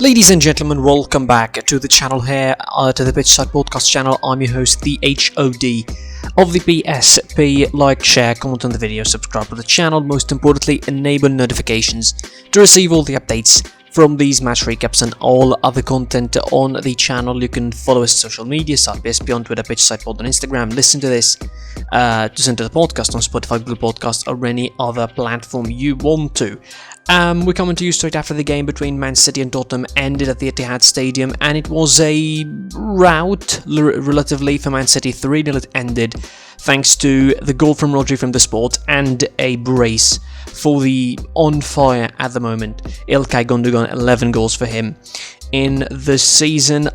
Ladies and gentlemen, welcome back to the channel here, to the Pitchside Podcast channel. I'm your host, the HOD of the PSP. Like, share, comment on the video, subscribe to the channel. Most importantly, enable notifications to receive all the updates from these match recaps and all other content on the channel. You can follow us on social media, PSP on Twitter, Pitchside Pod on Instagram. Listen to this, listen to the podcast on Spotify, Google Podcast, or any other platform you want to. We're coming to you straight after the game between Man City and Tottenham ended at the Etihad Stadium, and it was a rout, relatively, for Man City. 3-0 it ended, thanks to the goal from Rodri from the spot and a brace for the on fire at the moment Ilkay Gundogan. 11 goals for him in the season.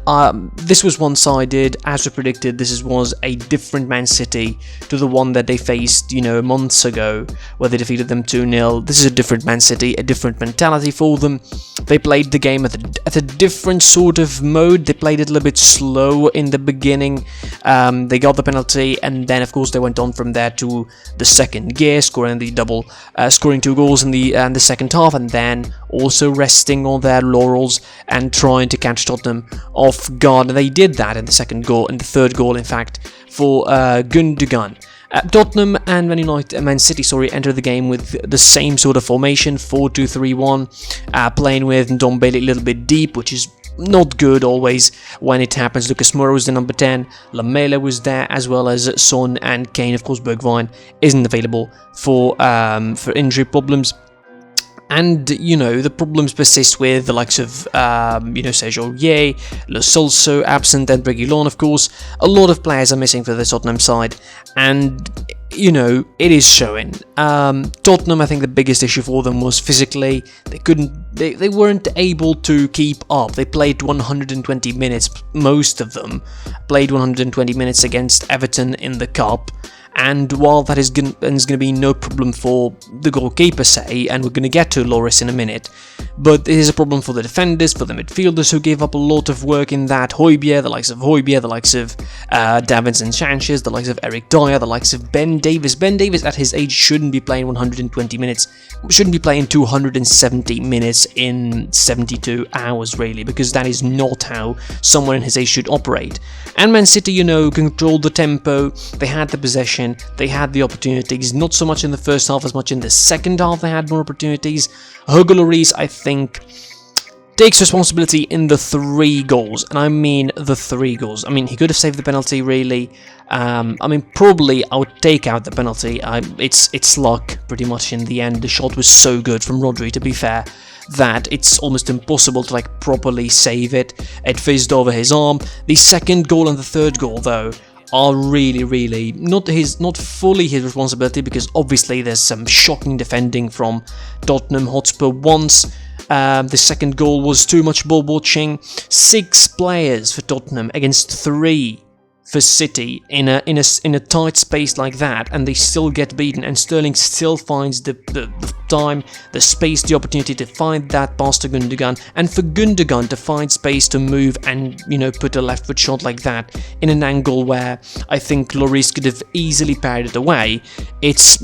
This was one-sided, as we predicted. This was a different Man City to the one that they faced, months ago, where they defeated them 2-0. This is a different Man City, a different mentality for them. They played the game at a different sort of mode. They played it a little bit slow in the beginning. They got the penalty, and then, of course, they went on from there to the second gear, scoring 2 goals in the second half, and then also resting on their laurels and trying to catch Tottenham off guard. And they did that in the third goal, in fact, for Gundogan. Tottenham and Man City entered the game with the same sort of formation, 4-2-3-1, playing with Ndombele a little bit deep, which is not good always when it happens. Lucas Moura was the number 10, Lamela was there, as well as Son and Kane. Of course, Bergwijn isn't available for injury problems. And, the problems persist with the likes of, Sergio Aurier, Lo Celso absent, and Reguilon, of course. A lot of players are missing for the Tottenham side, and, it is showing. Tottenham, I think the biggest issue for them was physically. They weren't able to keep up. They played 120 minutes, most of them played 120 minutes against Everton in the Cup. And while that is going to be no problem for the goalkeeper, and we're going to get to Lloris in a minute, but it is a problem for the defenders, for the midfielders who gave up a lot of work in that. the likes of Davinson Sanchez, the likes of Eric Dyer, the likes of Ben Davies. Ben Davies at his age shouldn't be playing 120 minutes, shouldn't be playing 270 minutes in 72 hours, really, because that is not how someone in his age should operate. And Man City, controlled the tempo, they had the possession, they had the opportunities, not so much in the first half as much in the second half. They had more opportunities. Hugo Lloris, I think, takes responsibility in the 3 goals, and I mean the 3 goals. I mean, he could have saved the penalty, really. Probably I would take out the penalty. It's luck, pretty much, in the end. The shot was so good from Rodri, to be fair, that it's almost impossible to properly save it. It fizzed over his arm. The second goal and the third goal, though, are really not fully his responsibility, because obviously there's some shocking defending from Tottenham Hotspur once. The second goal was too much ball watching. 6 players for Tottenham against 3 for City in a tight space like that, and they still get beaten, and Sterling still finds the time, the space, the opportunity to find that pass to Gundogan, and for Gundogan to find space to move and put a left foot shot like that in an angle where I think Lloris could have easily parried it away. It's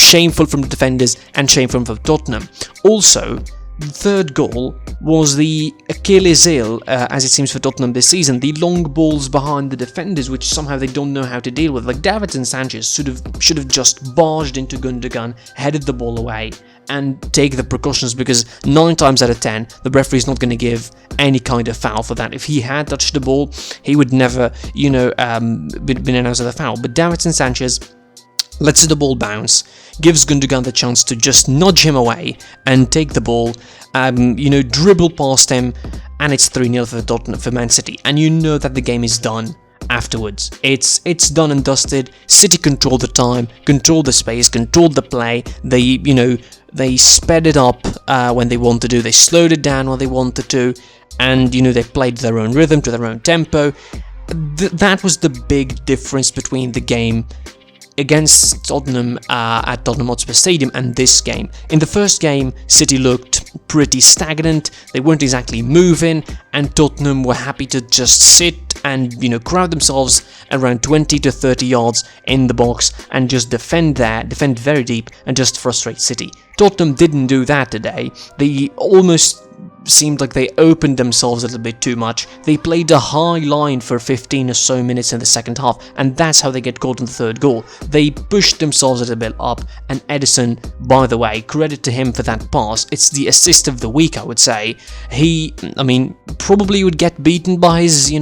shameful from the defenders and shameful from Tottenham. Also, the third goal was the Achilles heel, as it seems, for Tottenham this season. The long balls behind the defenders, which somehow they don't know how to deal with. Like Davinson Sanchez should have just barged into Gundogan, headed the ball away, and take the precautions, because 9 times out of 10, the referee is not going to give any kind of foul for that. If he had touched the ball, he would never, been announced as a foul. But Davinson Sanchez lets the ball bounce, gives Gundogan the chance to just nudge him away and take the ball, dribble past him, and it's 3-0 for Man City. And that the game is done afterwards. It's done and dusted. City controlled the time, controlled the space, controlled the play. They sped it up when they wanted to. They slowed it down when they wanted to, and they played their own rhythm, to their own tempo. That was the big difference between the game against Tottenham at Tottenham Hotspur Stadium and this game. In the first game, City looked pretty stagnant, they weren't exactly moving, and Tottenham were happy to just sit and crowd themselves around 20 to 30 yards in the box and just defend very deep and just frustrate City. Tottenham didn't do that today. They almost seemed like they opened themselves a little bit too much. They played a high line for 15 or so minutes in the second half, and that's how they get caught in the third goal. They pushed themselves a little bit up, and Edison, by the way, credit to him for that pass. It's the assist of the week, I would say. Probably would get beaten by his,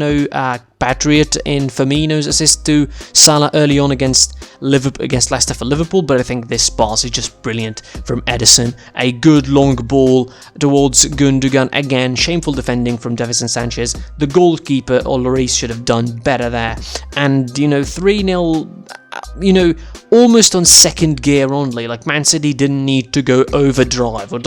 Patriot in Firmino's assist to Salah early on against Leicester for Liverpool, but I think this pass is just brilliant from Edison. A good long ball towards Gundogan. Again, shameful defending from Davinson Sanchez. The goalkeeper, Lloris, should have done better there. And, 3-0... almost on second gear only. Like, Man City didn't need to go overdrive or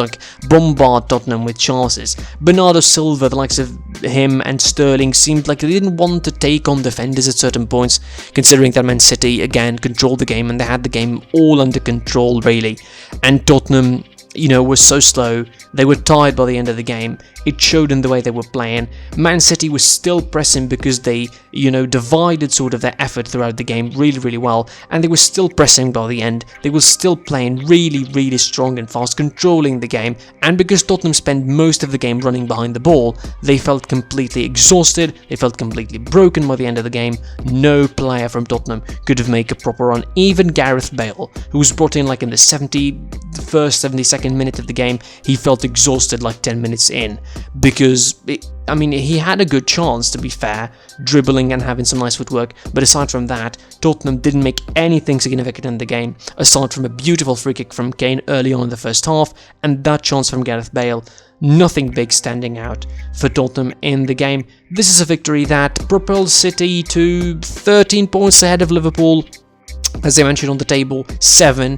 bombard Tottenham with chances. Bernardo Silva, the likes of him and Sterling, seemed like they didn't want to take on defenders at certain points, considering that Man City again controlled the game and they had the game all under control, really. And Tottenham, were so slow. They were tired by the end of the game. It showed in the way they were playing. Man City was still pressing because they, divided sort of their effort throughout the game really, really well. And they were still pressing by the end. They were still playing really, really strong and fast, controlling the game. And because Tottenham spent most of the game running behind the ball, they felt completely exhausted. They felt completely broken by the end of the game. No player from Tottenham could have made a proper run. Even Gareth Bale, who was brought in like in the 72nd minute of the game, he felt exhausted like 10 minutes in, because he had a good chance, to be fair, dribbling and having some nice footwork, but aside from that, Tottenham didn't make anything significant in the game, aside from a beautiful free kick from Kane early on in the first half, and that chance from Gareth Bale. Nothing big standing out for Tottenham in the game. This is a victory that propels City to 13 points ahead of Liverpool, as I mentioned on the table, 7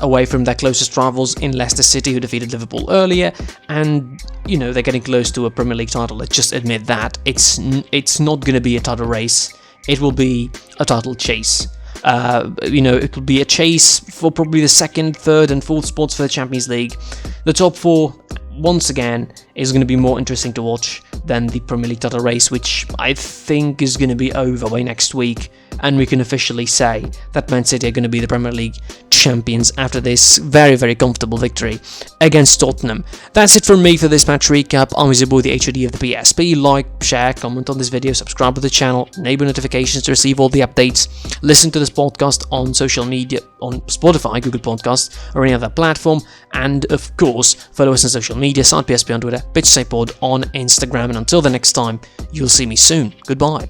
away from their closest rivals in Leicester City, who defeated Liverpool earlier, and they're getting close to a Premier League title. Let's just admit that it's not going to be a title race. It will be a title chase. It will be a chase for probably the second, third, and fourth spots for the Champions League. The top 4, once again, is going to be more interesting to watch than the Premier League title race, which I think is going to be over by next week, and we can officially say that Man City are going to be the Premier League champions after this very, very comfortable victory against Tottenham. That's it from me for this match recap. I'm your boy, the HOD of the PSP. Like, share, comment on this video, subscribe to the channel, enable notifications to receive all the updates, listen to this podcast on social media, on Spotify, Google Podcasts, or any other platform, and of course, follow us on social media, PSP on Twitter, PitchSavePod on Instagram, and until the next time, you'll see me soon. Goodbye.